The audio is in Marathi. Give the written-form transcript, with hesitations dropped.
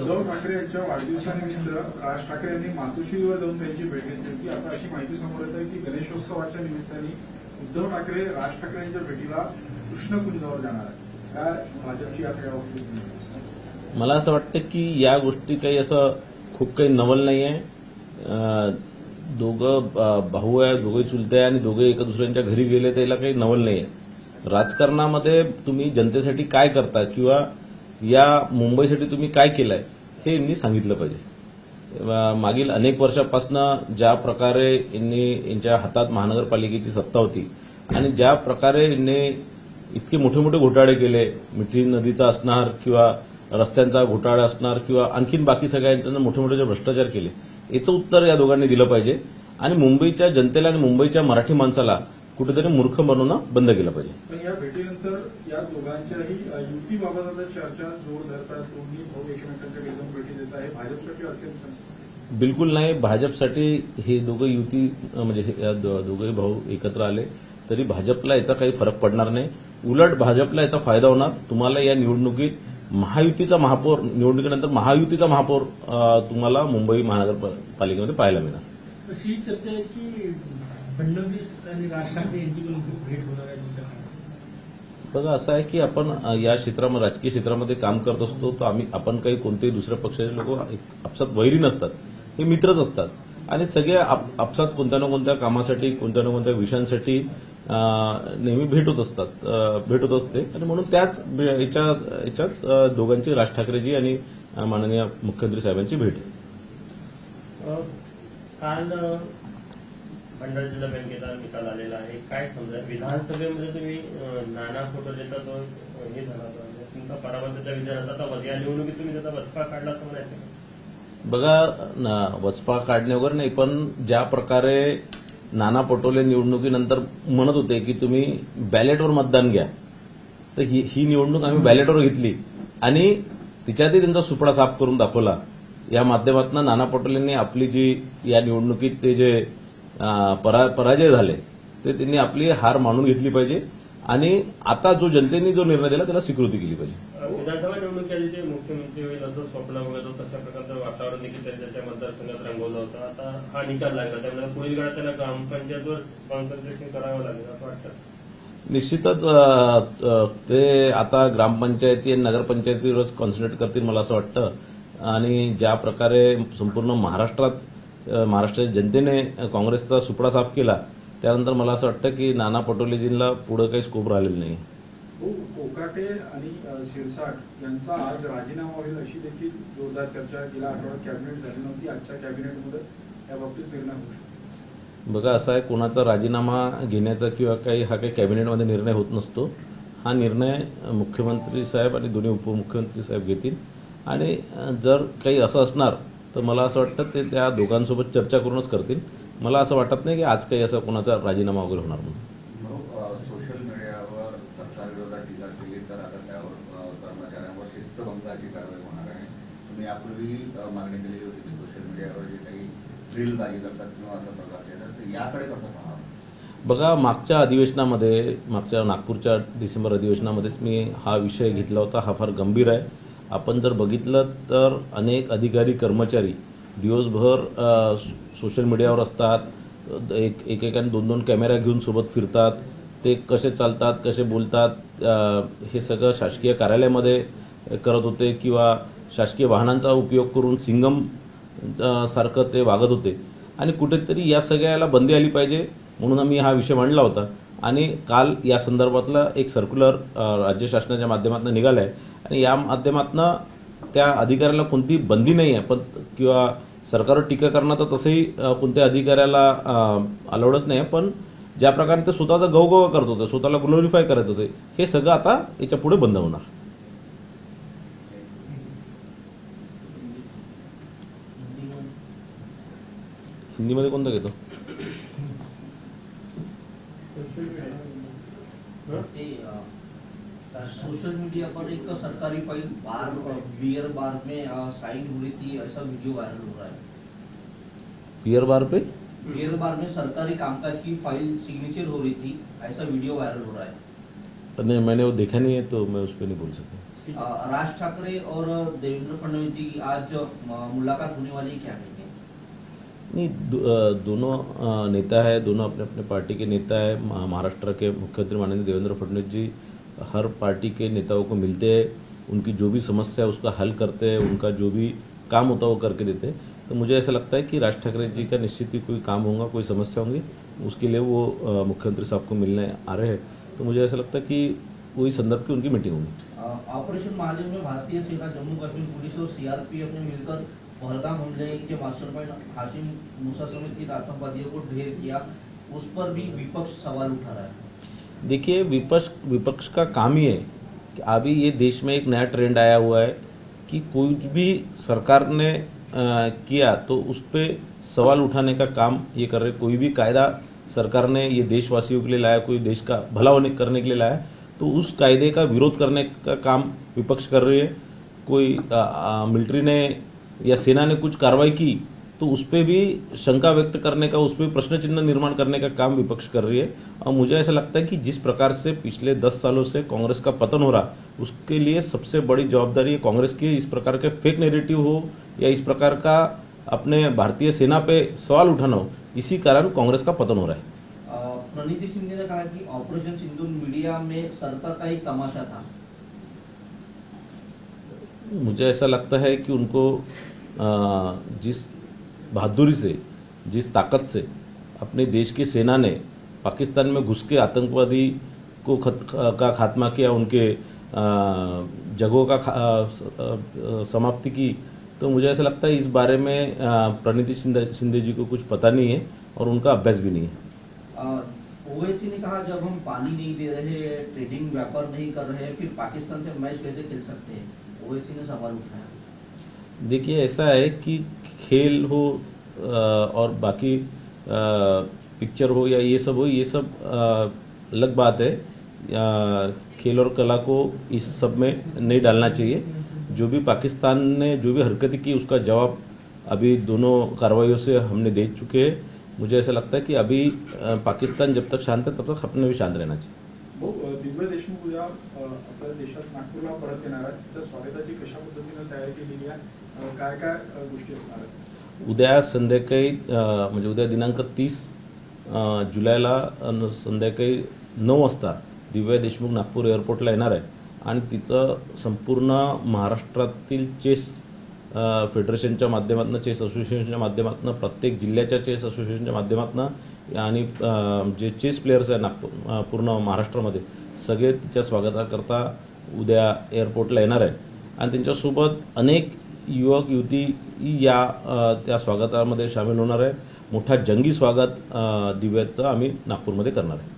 उद्धव ठाकरे यांच्या वाढदिवसानिमित्त राज ठाकरे यांनी मातोश्रीवर जाऊन त्यांची भेट घेतली होती. आता अशी माहिती समोर येत आहे की गणेशोत्सवाच्या निमित्ताने उद्धव ठाकरे राज ठाकरे यांच्या भेटीला कृष्णकुंजावर जाणार आहे. काय भाजपची या सगळ्या बाबतीत? मला असं वाटतं की या गोष्टी काही असं खूप काही नवल नाही आहे. दोघं भाऊ आहे, दोघे चुलते आहे आणि दोघे एका दुसऱ्यांच्या घरी गेले त्याला काही नवल नाही आहे. राजकारणामध्ये तुम्ही जनतेसाठी काय करता किंवा या मुंबईसाठी तुम्ही काय केलंय हे यांनी सांगितलं पाहिजे. मागील अनेक वर्षापासून ज्या प्रकारे यांच्या हातात महानगरपालिकेची सत्ता होती आणि ज्या प्रकारे यांनी इतके मोठे मोठे घोटाळे केले, मिठी नदीचा असणार किंवा रस्त्यांचा घोटाळा असणार किंवा आणखीन बाकी सगळ्यांचं मोठे मोठे जे भ्रष्टाचार केले, याचं उत्तर या दोघांनी दिलं पाहिजे आणि मुंबईच्या जनतेला आणि मुंबईच्या मराठी माणसाला कुठेतरी मूर्ख बनवणं बंद केलं पाहिजे. पण या भेटीनंतर या दोघांच्याही युतीबाबत आता चर्चा जोर धरतात. दोन्ही भाऊ एकमेकांच्या घेऊन भेटी देत आहे. भाजपसाठी अत्यंत बिलकुल नाही. भाजपसाठी हे दोघं युती म्हणजे या दोघे भाऊ एकत्र आले तरी भाजपला याचा काही फरक पडणार नाही. उलट भाजपला याचा फायदा होणार. तुम्हाला या निवडणुकीत महायुतीचा महापौर, निवडणुकीनंतर महायुतीचा महापौर तुम्हाला मुंबई महानगरपालिकेमध्ये पाहायला मिळणार. अशी चर्चा आहे की फडणवीस आणि राज ठाकरे यांची पण भेट होणार आहे तुमच्या काळात. बघा, असं आहे की आपण या क्षेत्रामध्ये, राजकीय क्षेत्रामध्ये काम करत असतो तर आपण काही कोणतेही दुसऱ्या पक्षाचे लोक आपसात वैरी नसतात, हे मित्रच असतात आणि सगळे आपसात कोणत्या ना कोणत्या कामासाठी, कोणत्या ना कोणत्या विषयांसाठी नेहमी भेट होत असते आणि म्हणून त्याच याच्यात दोघांची, राज ठाकरेजी आणि माननीय मुख्यमंत्री साहेबांची भेट आहे. काल मंडळ जिल्हा बँकेचा निकाल आलेला आहे. काय समजा विधानसभेमध्ये तुम्ही नाना पटोलेचा जो हे झाला तुमचा पराभवाच्या विचारात आता या निवडणुकीत तुम्ही त्याचा वचपा काढला असं म्हणायचं? बघा, वचपा काढण्यावर नाही, पण ज्या प्रकारे नाना पटोले निवडणुकीनंतर म्हणत होते की तुम्ही बॅलेटवर मतदान घ्या, तर ही निवडणूक आम्ही बॅलेटवर घेतली आणि तिच्यातही त्यांचा सुपडा साफ करून दाखवला. या माध्यमातून नाना पटोलेंनी आपली जी या निवडणुकीत ते जे पराजय झाले ते त्यांनी आपली हार मानून घेतली पाहिजे आणि आता जो जनतेने जो निर्णय दिला त्याला स्वीकृती केली पाहिजे. विधानसभा निवडणुकीआधी ते मुख्यमंत्री होईल असं स्वप्न वगैरे तशा प्रकारचं वातावरण देखील त्यांच्या मतदारसंघात रंगवलं होतं. आता हा निकाल लागला त्यामुळे पुढील काळात त्यांना ग्रामपंचायतवर कॉन्सन्ट्रेशन करावं लागेल असं वाटतं. निश्चितच ते आता ग्रामपंचायती आणि नगरपंचायतीवरच कॉन्सन्ट्रेट करतील मला असं वाटतं आणि ज्या प्रकारे संपूर्ण महाराष्ट्राच्या जनतेने काँग्रेसचा सुपडा साफ केला त्यानंतर मला असं वाटतं की नाना पटोलेजींना पुढे काही स्कोप राहिलेला नाही. कोकाटे आणि शिरसाट यांचा आज राजीनामा होईल अशी देखील जोरदार चर्चा गेल्या आठवड्यात कॅबिनेट झाली नव्हती. आजच्या कॅबिनेटमध्ये याबाबतीत निर्णय होऊ शकतो. बघा, असं आहे, कोणाचा राजीनामा घेण्याचा किंवा हा काही कॅबिनेटमध्ये निर्णय होत नसतो. हा निर्णय मुख्यमंत्री साहेब आणि दोन्ही उपमुख्यमंत्री साहेब घेतील आणि जर काही असं असणार तर मला असं वाटतं ते त्या दोघांसोबत चर्चा करूनच करतील. मला असं वाटत नाही की आज काही असं कोणाचा राजीनामा वगैरे होणार म्हणून. सोशल मीडियावर सरकारविरोधात टीका केली तर आता त्यावर कर्मचाऱ्यांवर शिस्तभंगाची कारवाई होणार आहे. तुम्ही यापूर्वी मागणी केलेली होती की सोशल मीडियावर जे काही रील बाजी करतात किंवा अशा प्रकारचे तर याकडे कसं पाहावं? बघा, मागच्या नागपूरच्या डिसेंबर अधिवेशनामध्येच मी हा विषय घेतला होता. हा फार गंभीर आहे. आपण जर बघितलं तर अनेक अधिकारी कर्मचारी दिवसभर सोशल मीडियावर असतात, एकेकाने 2-2 कॅमेरा घेऊन सोबत फिरतात, ते कसे चालतात, कसे बोलतात, हे सगळं शासकीय कार्यालयामध्ये करत होते किंवा शासकीय वाहनांचा उपयोग करून सिंगम सारखं ते वागत होते आणि कुठेतरी या सगळ्याला बंदी आली पाहिजे म्हणून आम्ही हा विषय मांडला होता आणि काल या संदर्भातला एक सर्क्युलर राज्य शासनाच्या माध्यमातून निघाला आहे आणि या माध्यमातून त्या अधिकाऱ्याला कोणती बंदी नाही आहे, पण किंवा सरकारवर टीका करणं तर तसंही कोणत्या अधिकाऱ्याला अलाउडच नाही आहे, पण ज्या प्रकारे ते स्वतःचा गवगवा करत होते, स्वतःला ग्लोरिफाय करत होते, हे सगळं आता याच्या पुढे बंद होणार. हिंदीमध्ये कोणतं घेतो? सोशल मीडिया पर एक सरकारी फाइल बियर बार में साइन हुई थी, ऐसा वीडियो वायरल हो रहा है. बियर बार में सरकारी कामकाज की फाइल सिग्नेचर हो रही थी, ऐसा वीडियो वायरल हो रहा है. नहीं, मैंने वो देखा नहीं है तो मैं उस पर नहीं बोल सकता. राज ठाकरे और देवेंद्र फडणवीस जी की आज मुलाकात होने वाली है, क्या कहेंगे? नहीं, दोनों नेता है, दोनों अपने अपने पार्टी के नेता है। महाराष्ट्र के मुख्यमंत्री माननीय देवेंद्र फडणवीस जी हर पार्टी के नेताओं को मिलते हैं, उनकी जो भी समस्या है उसका हल करते हैं, उनका जो भी काम होता है वो करके देते हैं। तो मुझे ऐसा लगता है कि राज ठाकरे जी का निश्चित ही कोई काम होगा, कोई समस्या होंगी, उसके लिए वो मुख्यमंत्री साहब को मिलने आ रहे हैं। तो मुझे ऐसा लगता है कि वही संदर्भ की उनकी मीटिंग होगी। ऑपरेशन महादेव में भारतीय सेना, जम्मू कश्मीर पुलिस और सीआरपीएफ ने मिलकर पहलगाम हमले के मास्टरमाइंड हाशिम मूसा समेत 3 आतंकवादियों को ढेर किया, उस पर भी विपक्ष सवाल उठा रहा है। देखिए, विपक्ष का काम ही है कि अभी ये देश में एक नया ट्रेंड आया हुआ है कि कोई भी सरकार ने किया तो उस पर सवाल उठाने का काम ये कर रहे। कोई भी कायदा सरकार ने ये देशवासियों के लिए लाया, कोई देश का भला होने करने के लिए लाया, तो उस कायदे का विरोध करने का काम विपक्ष कर रही है। कोई मिलिट्री ने या सेना ने कुछ कार्रवाई की तो उस पर भी शंका व्यक्त करने का, उस पर प्रश्न चिन्ह निर्माण करने का काम विपक्ष कर रही है। और मुझे ऐसा लगता है कि जिस प्रकार से पिछले 10 सालों से कांग्रेस का पतन हो रहा, उसके लिए सबसे बड़ी जवाबदारी कांग्रेस की। इस प्रकार के फेक नैरेटिव हो या इस प्रकार का अपने भारतीय सेना पे सवाल उठाना हो, इसी कारण कांग्रेस का पतन हो रहा है। प्रणीति शिंदे ने कहा कि ऑपरेशन सिंदूर मीडिया में सरकार का ही तमाशा था। मुझे ऐसा लगता है कि उनको जिस बहादुरी से, जिस ताकत से अपने देश की सेना ने पाकिस्तान में घुस के आतंकवादी को का खात्मा किया, उनके जगहों का समाप्ति की, तो मुझे ऐसा लगता है इस बारे में प्रणीति शिंदे जी को कुछ पता नहीं है और उनका अभ्यास भी नहीं है। ओवैसी ने कहा जब हम पानी नहीं दे रहे, ट्रेडिंग व्यापार नहीं कर रहे, फिर पाकिस्तान से मैच कैसे खेल सकते हैं? ओवैसी ने सवाल उठाया। देखिए, ऐसा है कि खेल हो और बाकी पिक्चर हो या ये सब हो, ये सब अलग बात है। खेल और कला को इस सब में नहीं डालना चाहिए। जो भी पाकिस्तान ने जो भी हरकतें की उसका जवाब अभी दोनों कार्रवाइयों से हमने दे चुके हैं। मुझे ऐसा लगता है कि अभी पाकिस्तान जब तक शांत है तब तक अपने भी शांत रहना चाहिए। दिव्या देशमुख उद्या आपल्या देशात नागपूरला परत येणार आहेत, त्या स्वागताची कशा पद्धतीने तयारी केलेली आहे, काय काय गोष्टी असणार आहेत? उद्या संध्याकाळी म्हणजे उद्या दिनांक 30 जुलैला संध्याकाळी 9 वाजता दिव्या देशमुख नागपूर एअरपोर्टला येणार आहे आणि तिचं संपूर्ण महाराष्ट्रातील चेस फेडरेशनच्या माध्यमातून, चेस असोसिएशनच्या माध्यमातून, प्रत्येक जिल्ह्याच्या चेस असोसिएशनच्या माध्यमातून आणि जे चेस प्लेयर्स आहे नागपूर पूर्ण महाराष्ट्रामध्ये सगळे तिच्या स्वागताकरता उद्या एअरपोर्टला येणार आहे आणि त्यांच्यासोबत अनेक युवक युवती या त्या स्वागतामध्ये सामील होणार आहे। मोठा जंगी स्वागत दिव्याचं आम्ही नागपूरमध्ये करणार आहे।